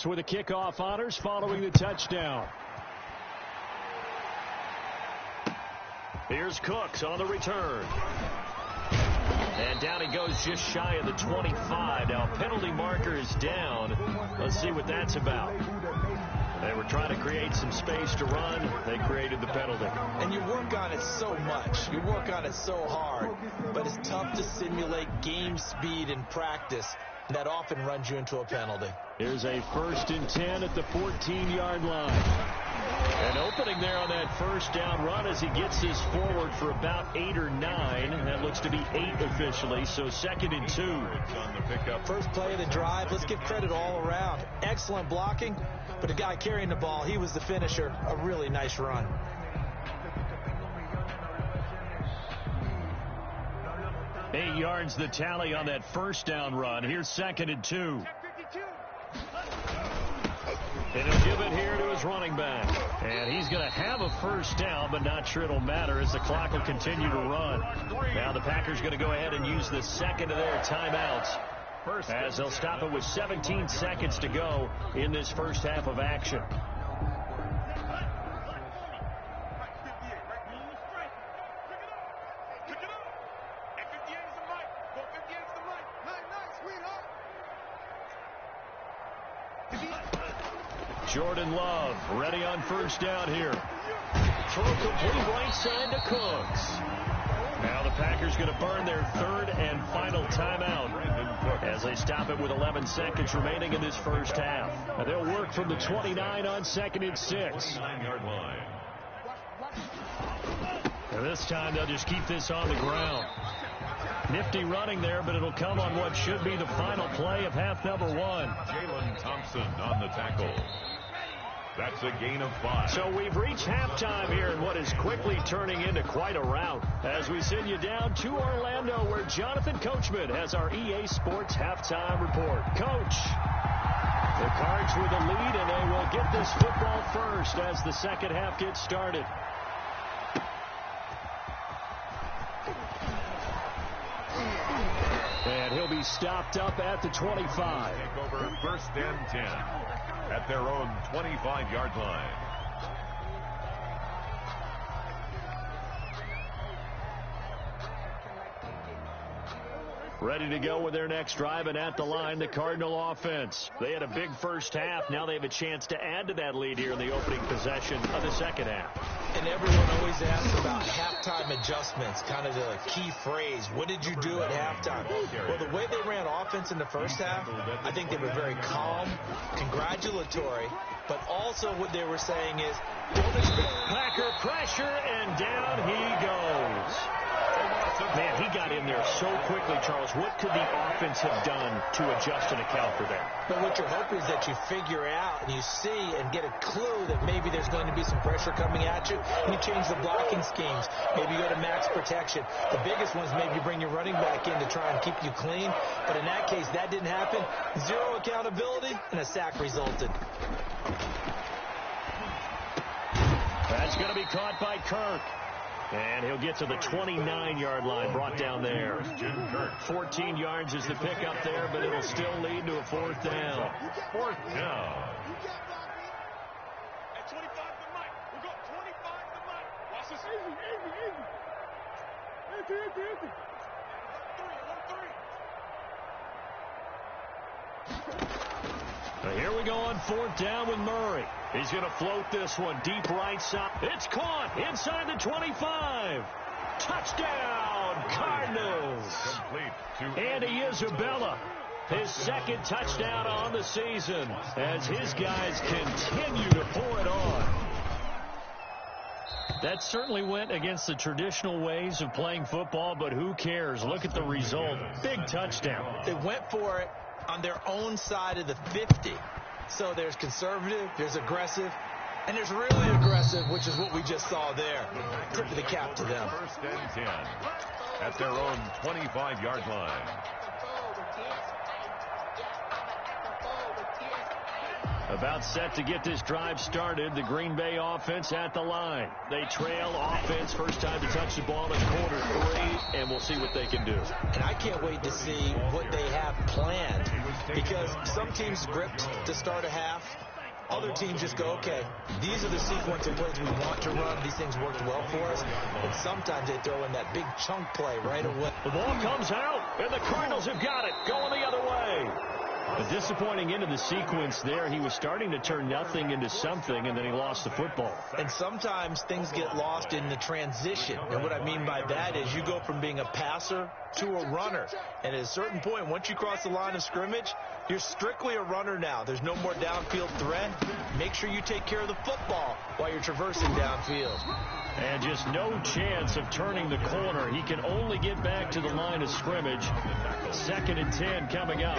Bucks with the kickoff honors following the touchdown. Here's Cooks on the return. And down he goes just shy of the 25. Now penalty marker is down. Let's see what that's about. They were trying to create some space to run. They created the penalty. And you work on it so much. You work on it so hard. But it's tough to simulate game speed in practice. That often runs you into a penalty. Here's a 1st and 10 at the 14-yard line. An opening there on that first down run as he gets this forward for about 8 or 9. That looks to be 8 officially, so 2nd and 2. On the pickup. First play of the drive. Let's give credit all around. Excellent blocking, but the guy carrying the ball, he was the finisher. A really nice run. Eight yards the tally on that first down run. Here's 2nd and 2. And he'll give it here to his running back. And he's going to have a first down, but not sure it'll matter as the clock will continue to run. Now the Packers going to go ahead and use the second of their timeouts as they'll stop it with 17 seconds to go in this first half of action. Jordan Love ready on first down here. Throw complete right side to Cooks. Now the Packers going to burn their 3rd and final timeout as they stop it with 11 seconds remaining in this first half. Now they'll work from the 29 on 2nd and 6. And this time they'll just keep this on the ground. Nifty running there, but it'll come on what should be the final play of half number 1. Jalen Thompson on the tackle. That's a gain of 5. So we've reached halftime here in what is quickly turning into quite a rout as we send you down to Orlando where Jonathan Coachman has our EA Sports halftime report. Coach, the Cards with the lead, and they will get this football first as the second half gets started. And he'll be stopped up at the 25. Take over 1st and 10 at their own 25-yard line. Ready to go with their next drive, and at the line, the Cardinal offense. They had a big first half. Now they have a chance to add to that lead here in the opening possession of the second half. And everyone always asks about halftime adjustments, kind of the key phrase. What did you do at halftime? Well, the way they ran offense in the first half, I think they were very calm, congratulatory, but also what they were saying is, don't expect Packer pressure, and down he goes. Man, he got in there so quickly, Charles. What could the offense have done to adjust and account for that? But what you're hoping is that you figure out and you see and get a clue that maybe there's going to be some pressure coming at you, and you change the blocking schemes. Maybe you go to max protection. The biggest ones, maybe you bring your running back in to try and keep you clean. But in that case, that didn't happen. Zero accountability, and a sack resulted. That's going to be caught by Kirk. And he'll get to the 29-yard line, brought down there. 14 yards is the pickup there, but it'll still lead to a 4th down. 4th down. Here we go on 4th down with Murray. He's going to float this one deep right side. It's caught inside the 25. Touchdown, Cardinals. Andy Isabella, his 2nd touchdown on the season as his guys continue to pour it on. That certainly went against the traditional ways of playing football, but who cares? Look at the result. Big touchdown. They went for it on their own side of the 50. So there's conservative, there's aggressive, and there's really aggressive, which is what we just saw there. Tip of the cap to them. 1st and 10 at their own 25-yard line. About set to get this drive started. The Green Bay offense at the line. They trail offense. First time to touch the ball in quarter 3, and we'll see what they can do. And I can't wait to see what they have planned, because some teams script to start a half. Other teams just go, okay, these are the sequence of plays we want to run. These things worked well for us. And sometimes they throw in that big chunk play right away. The ball comes out, and the Cardinals have got it, going the other way. A disappointing end of the sequence there. He was starting to turn nothing into something, and then he lost the football. And sometimes things get lost in the transition. And what I mean by that is you go from being a passer to a runner. And at a certain point, once you cross the line of scrimmage, you're strictly a runner now. There's no more downfield threat. Make sure you take care of the football while you're traversing downfield. And just no chance of turning the corner. He can only get back to the line of scrimmage. 2nd and 10 coming up.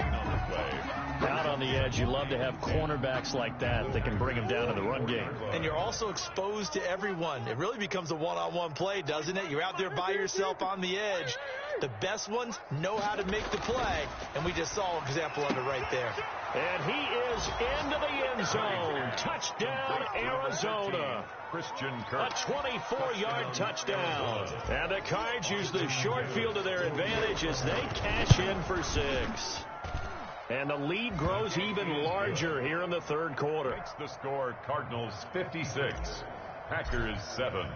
Out on the edge, you love to have cornerbacks like that can bring him down in the run game. And you're also exposed to everyone. It really becomes a one-on-one play, doesn't it? You're out there by yourself on the edge. The best ones know how to make the play, and we just saw an example of it right there. And he is into the end zone. Touchdown, Arizona. Christian Kirk. A 24-yard touchdown. And the Cards use the short field to their advantage as they cash in for 6. And the lead grows even larger here in the third quarter. Makes the score Cardinals 56, Packers 7.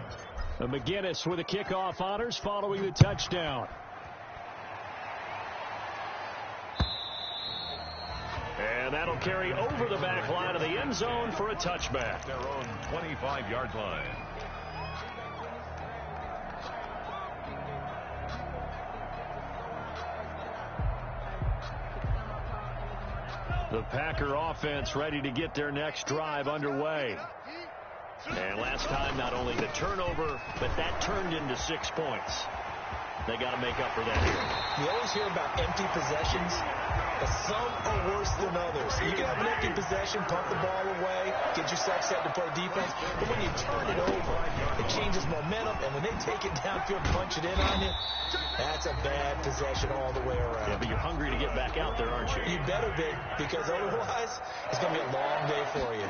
McGinnis with the kickoff honors following the touchdown. And that'll carry over the back line of the end zone for a touchback. Their own 25-yard line. The Packer offense ready to get their next drive underway. And last time, not only the turnover, but that turned into 6 points. They got to make up for that here. You always hear about empty possessions, but some are worse than others. You can have an empty possession, pump the ball away, get yourself set to play defense, but when you turn it over, it changes momentum, and when they take it downfield and punch it in on you, that's a bad possession all the way around. Yeah, but you're hungry to get back out there, aren't you? You better be, because otherwise, it's going to be a long day for you.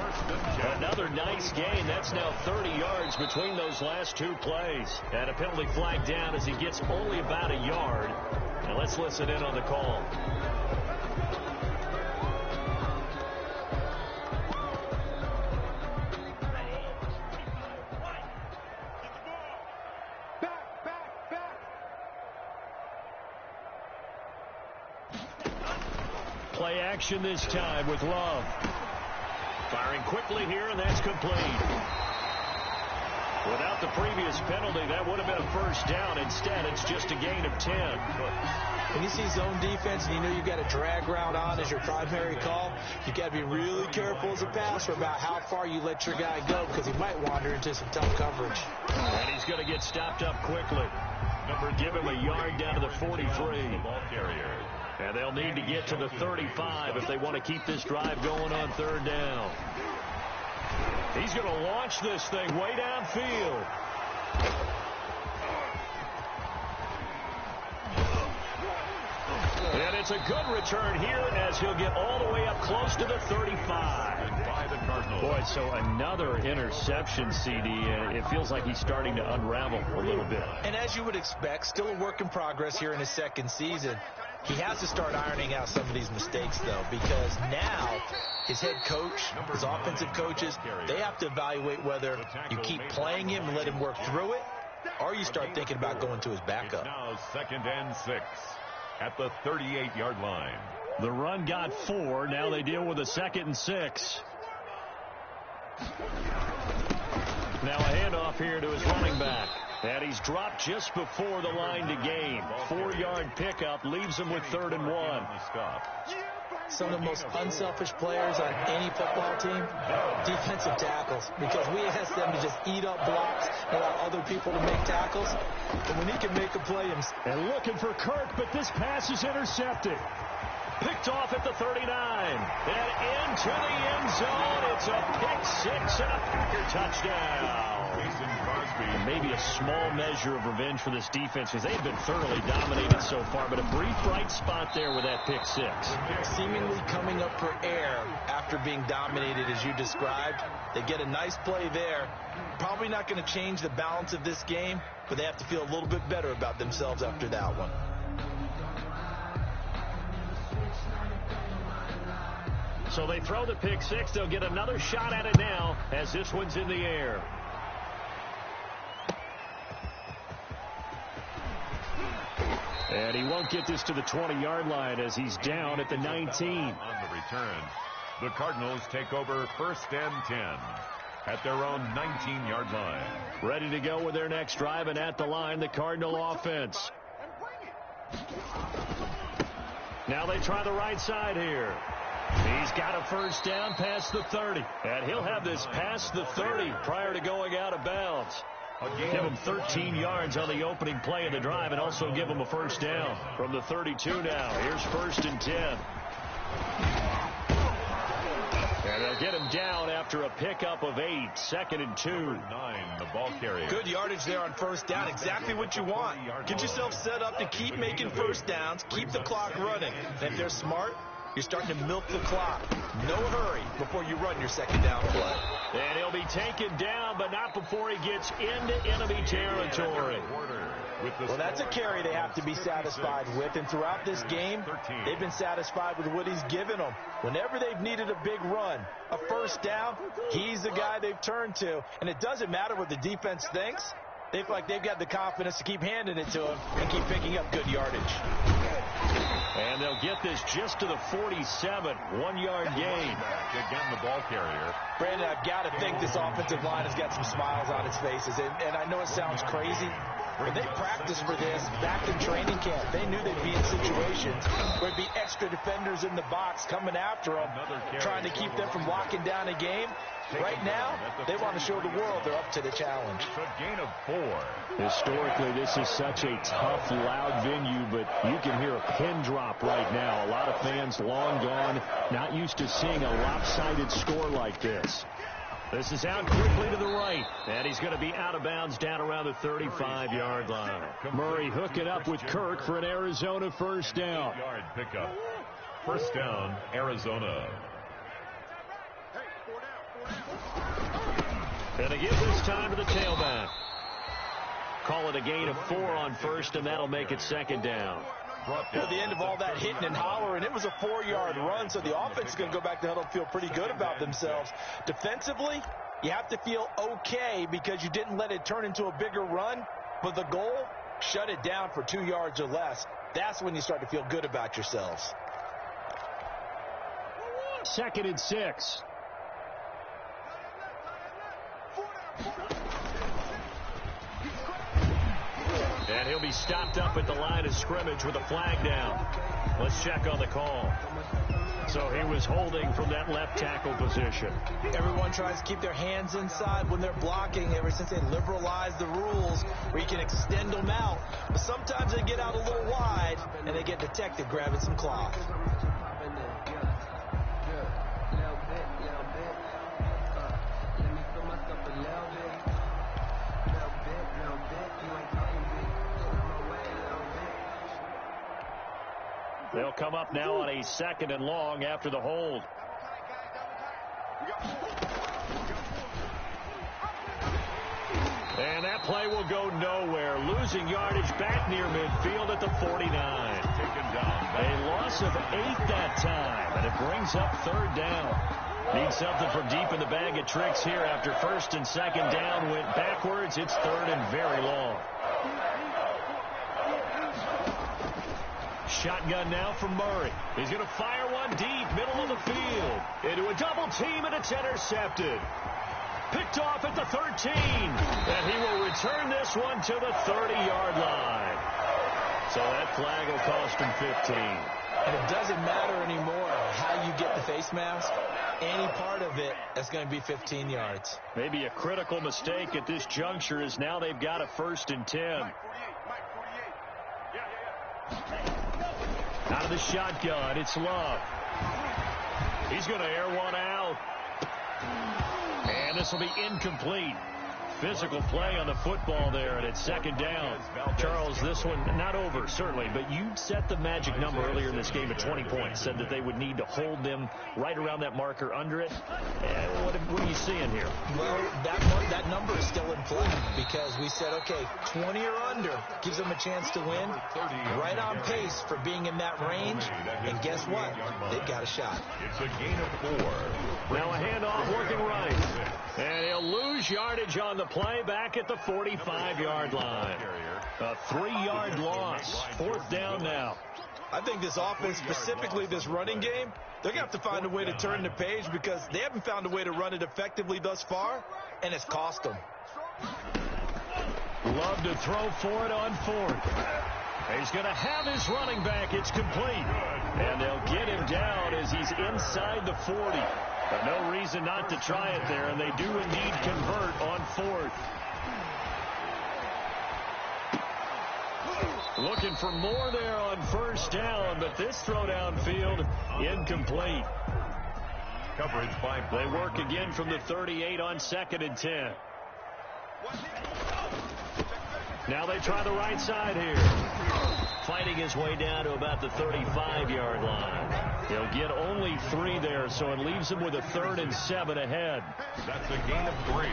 Another nice gain. That's now 30 yards between those last 2 plays. And a penalty flag down as he gets only about a yard. Now let's listen in on the call. Play action this time with Love. Firing quickly here, and that's complete. Without the previous penalty, that would have been a first down. Instead, it's just a gain of 10. When you see zone defense and you know you've got a drag route on as your primary call, you've got to be really careful as a passer about how far you let your guy go, because he might wander into some tough coverage. And he's going to get stopped up quickly. Give him a yard down to the 43. Ball carrier. And they'll need to get to the 35 if they want to keep this drive going on third down. He's going to launch this thing way downfield. And it's a good return here as he'll get all the way up close to the 35. By the Cardinals. Boy, so another interception, CD. It feels like he's starting to unravel a little bit. And as you would expect, still a work in progress here in his second season. He has to start ironing out some of these mistakes, though, because now his head coach, his offensive coaches, they have to evaluate whether you keep playing him and let him work through it, or you start thinking about going to his backup. Now 2nd and 6 at the 38-yard line. The run got 4. Now they deal with a 2nd and 6. Now a handoff here to his running back. And he's dropped just before the line to gain. 4-yard pickup leaves him with 3rd and 1. Some of the most unselfish players on any football team, defensive tackles, because we ask them to just eat up blocks and allow other people to make tackles. But when he can make a play himself. And looking for Kirk, but this pass is intercepted. Picked off at the 39. And into the end zone. It's a pick-6 and a Packer touchdown. Maybe a small measure of revenge for this defense because they've been thoroughly dominated so far, but a brief bright spot there with that pick-6. Seemingly coming up for air after being dominated as you described. They get a nice play there. Probably not going to change the balance of this game, but they have to feel a little bit better about themselves after that one. So they throw the pick-6. They'll get another shot at it now as this one's in the air. And he won't get this to the 20-yard line as he's down at the 19. On the return, the Cardinals take over 1st and 10 at their own 19-yard line. Ready to go with their next drive, and at the line, the Cardinal offense. Now they try the right side here. He's got a first down past the 30. And he'll have this past the 30 prior to going out of bounds. Give him 13 yards on the opening play of the drive and also give him a first down from the 32 now. Here's 1st and 10. And they'll get him down after a pickup of 8. 2nd and 2. 9, the ball carrier. Good yardage there on first down. Exactly what you want. Get yourself set up to keep making first downs. Keep the clock running. And if they're smart, you're starting to milk the clock. No hurry before you run your second down play. And he'll be taken down, but not before he gets into enemy territory. Well, that's a carry they have to be satisfied with. And throughout this game, they've been satisfied with what he's given them. Whenever they've needed a big run, a first down, he's the guy they've turned to. And it doesn't matter what the defense thinks. They feel like they've got the confidence to keep handing it to him and keep picking up good yardage. And they'll get this just to the 47, 1-yard gain. Again, the ball carrier. Brandon, I've got to think this offensive line has got some smiles on its faces. And I know it sounds crazy, but they practiced for this back in training camp. They knew they'd be in situations where there'd be extra defenders in the box coming after them, trying to keep them from locking down a game. Right now, they want to show the world they're up to the challenge. It's a gain of 4. Historically, this is such a tough, loud venue, but you can hear a pin drop right now. A lot of fans long gone, not used to seeing a lopsided score like this. This is out quickly to the right, and he's going to be out of bounds down around the 35-yard line. Murray hooking up with Kirk for an Arizona first down. 8-yard pickup. First down, Arizona. And they give this time to the tailback. Call it a gain of 4 on first, and that'll make it 2nd down. At the end of all that hitting and hollering, it was a 4-yard run, so the offense is going to go back to huddle and feel pretty good about themselves. Defensively, you have to feel okay because you didn't let it turn into a bigger run, but the goal, shut it down for 2 yards or less. That's when you start to feel good about yourselves. 2nd and 6. And he'll be stopped up at the line of scrimmage with a flag down. Let's check on the call. So he was holding from that left tackle position. Everyone tries to keep their hands inside when they're blocking ever since they liberalized the rules where you can extend them out. But sometimes they get out a little wide and they get detected grabbing some cloth. They'll come up now on a 2nd and long after the hold. And that play will go nowhere. Losing yardage back near midfield at the 49. Taken down. A loss of 8 that time, and it brings up 3rd down. Need something from deep in the bag of tricks here after 1st and 2nd down went backwards. It's 3rd and very long. Shotgun now from Murray. He's going to fire one deep, middle of the field. Into a double team, and it's intercepted. Picked off at the 13. And he will return this one to the 30-yard line. So that flag will cost him 15. And it doesn't matter anymore how you get the face mask. Any part of it is going to be 15 yards. Maybe a critical mistake at this juncture is now they've got a 1st and 10. Out of the shotgun. It's Love. He's going to air one out. And this will be incomplete. Physical play on the football there, and it's second down. Charles, this one not over, certainly, but you set the magic number earlier in this game at 20 points, said that they would need to hold them right around that marker under it. What are you seeing here? Well, that number is still in play because we said, okay, 20 or under gives them a chance to win. Right on pace for being in that range, and guess what? They've got a shot. It's a gain of 4. Now a handoff working right. And he'll lose yardage on the play back at the 45-yard line. A 3-yard loss. Fourth down now. I think this offense, specifically this running game, they're going to have to find a way to turn the page because they haven't found a way to run it effectively thus far, and it's cost them. Love to throw for it on fourth. He's going to have his running back. It's complete. And they'll get him down as he's inside the 40. But no reason not to try it there, and they do indeed convert on fourth. Looking for more there on first down, but this throw downfield incomplete. Coverage by They work again from the 38 on 2nd and 10. Now they try the right side here. Fighting his way down to about the 35-yard line. He'll get only 3 there, so it leaves him with a 3rd and 7 ahead. That's a gain of 3.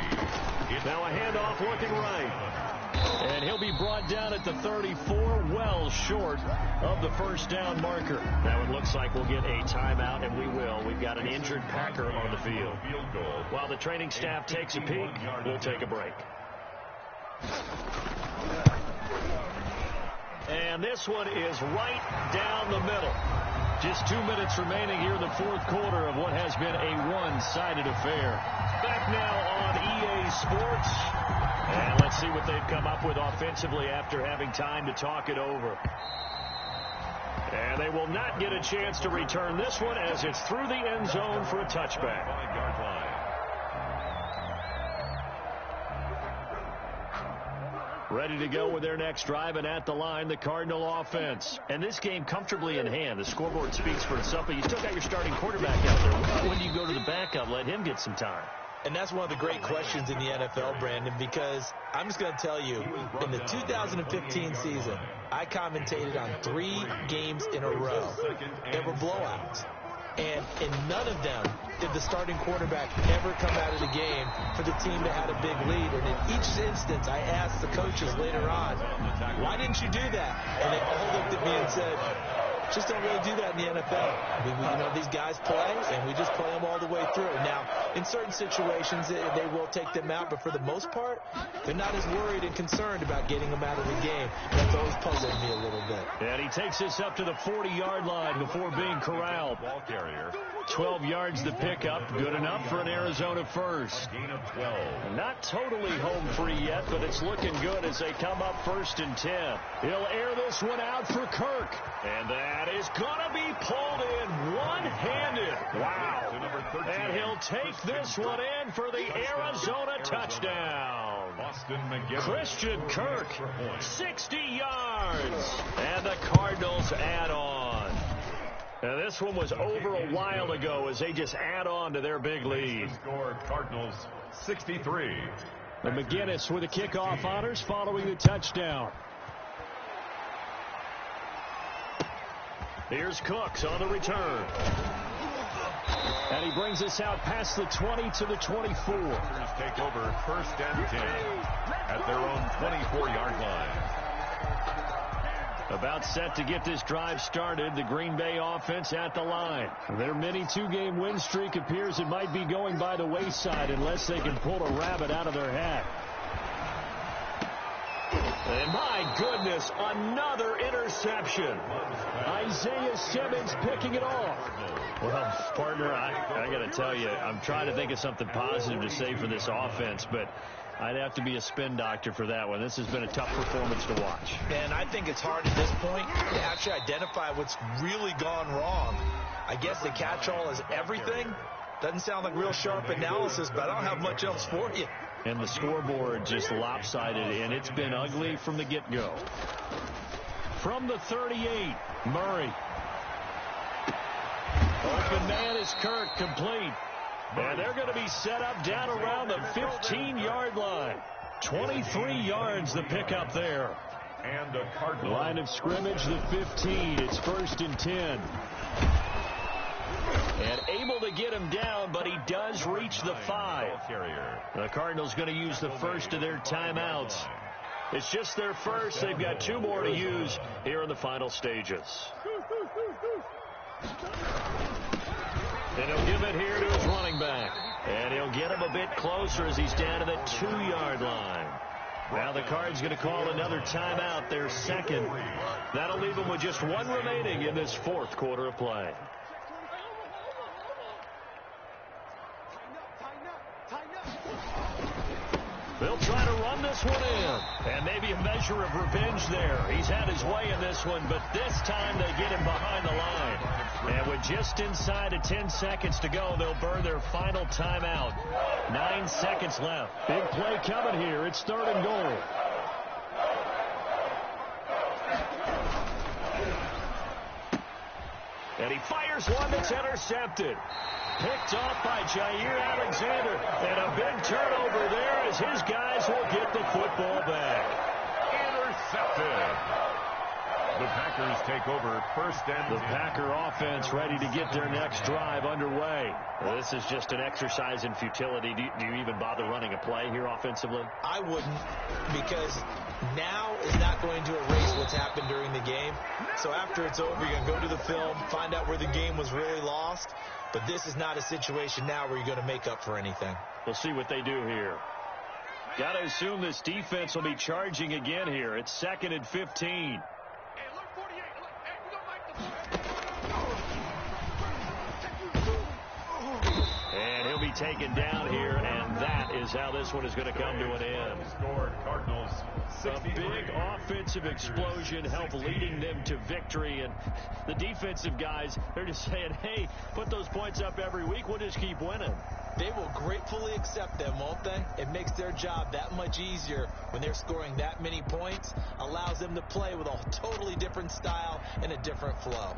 Now a handoff looking right. And he'll be brought down at the 34, well short of the first down marker. Now it looks like we'll get a timeout, and we will. We've got an injured Packer on the field. While the training staff takes a peek, we'll take a break. And this one is right down the middle. Just 2 minutes remaining here in the fourth quarter of what has been a one-sided affair. Back now on EA Sports. And let's see what they've come up with offensively after having time to talk it over. And they will not get a chance to return this one as it's through the end zone for a touchback. 5-yard line. Ready to go with their next drive, and at the line, the Cardinal offense. And this game comfortably in hand. The scoreboard speaks for itself, but you still got your starting quarterback out there. When do you go to the backup, let him get some time? And that's one of the great questions in the NFL, Brandon, because I'm just going to tell you, in the 2015 season, I commentated on 3 games in a row that were blowouts. And in none of them did the starting quarterback ever come out of the game for the team that had a big lead. And in each instance, I asked the coaches later on, why didn't you do that? And they all looked at me and said, just don't really do that in the NFL. These guys play, and we just play them all the way through. Now, in certain situations, they will take them out, but for the most part, they're not as worried and concerned about getting them out of the game. That's always puzzled me a little bit. And he takes this up to the 40-yard line before being corralled. Ball carrier. 12 yards to pick up. Good enough for an Arizona first. Gain of 12. Not totally home free yet, but it's looking good as they come up 1st and 10. He'll air this one out for Kirk. And that is going to be pulled in one-handed. Wow. And he'll take this one in for the Arizona touchdown. Christian Kirk, 60 yards. And the Cardinals add on. Now, this one was over a while ago as they just add on to their big lead. Score Cardinals 63. And McGinnis with the kickoff honors following the touchdown. Here's Cooks on the return. And he brings us out past the 20 to the 24. Take over 1st and 10 at their own 24-yard line. About set to get this drive started, the Green Bay offense at the line. Their mini 2-game win streak appears it might be going by the wayside unless they can pull a rabbit out of their hat. And my goodness, another interception. Isaiah Simmons picking it off. Well, partner, I got to tell you, I'm trying to think of something positive to say for this offense, but I'd have to be a spin doctor for that one. This has been a tough performance to watch. And I think it's hard at this point to actually identify what's really gone wrong. I guess the catch-all is everything. Doesn't sound like real sharp analysis, but I don't have much else for you. And the scoreboard just lopsided, and it's been ugly from the get-go. From the 38, Murray. Open man is Kirk, complete. And they're going to be set up down around the 15-yard line. 23 yards the pickup there. And a Cardinal. Line of scrimmage, the 15. It's 1st and 10. And able to get him down, but he does reach the 5. The Cardinals going to use the first of their timeouts. It's just their first. They've got 2 more to use here in the final stages. And he'll give it here to his running back. And he'll get him a bit closer as he's down to the 2-yard line. Now the Cards going to call another timeout, their second. That'll leave them with just 1 remaining in this 4th quarter of play. They'll try to run this one in. And maybe a measure of revenge there. He's had his way in this one, but this time they get him behind the line. And with just inside of 10 seconds to go, they'll burn their final timeout. 9 seconds left. Big play coming here. It's 3rd and goal. And he fires one that's intercepted. Picked off by Jair Alexander. And a big turnover there as his guys will get the football back. Intercepted. The Packers take over 1st and 10. The Packer offense ready to get their next drive underway. Well, this is just an exercise in futility. Do you even bother running a play here offensively? I wouldn't, because now is not going to erase what's happened during the game. So after it's over, you're going to go to the film, find out where the game was really lost. But this is not a situation now where you're going to make up for anything. We'll see what they do here. Got to assume this defense will be charging again here. It's 2nd and 15. And he'll be taken down here, and that is how this one is going to come to an end. Cardinals. A big offensive explosion helped leading them to victory, and the defensive guys, they're just saying, hey, put those points up every week, we'll just keep winning. They will gratefully accept them, won't they? It makes their job that much easier when they're scoring that many points, allows them to play with a totally different style and a different flow.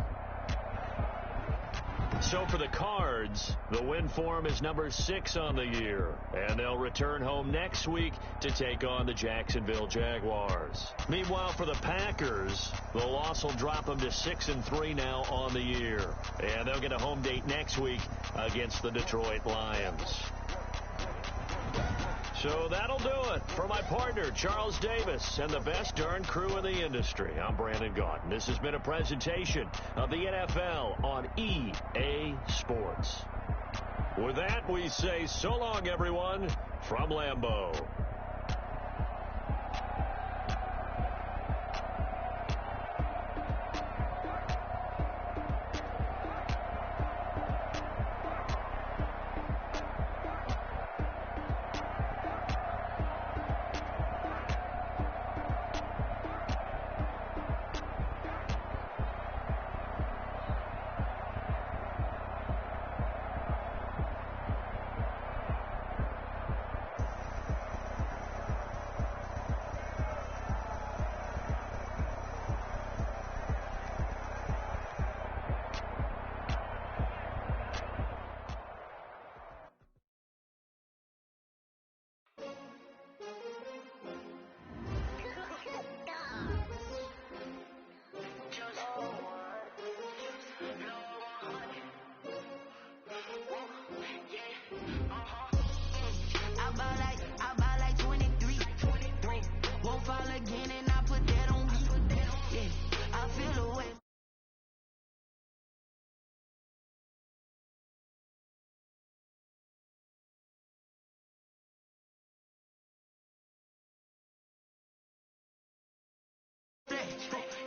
So for the Cards, the win form is number 6 on the year, and they'll return home next week to take on the Jacksonville Jaguars. Meanwhile, for the Packers, the loss will drop them to 6-3 now on the year, and they'll get a home date next week against the Detroit Lions. So that'll do it for my partner, Charles Davis, and the best darn crew in the industry. I'm Brandon Gaudin. This has been a presentation of the NFL on EA Sports. With that, we say so long, everyone, from Lambeau.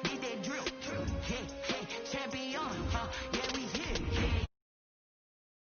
Get that drip, hey, champion, yeah, we here.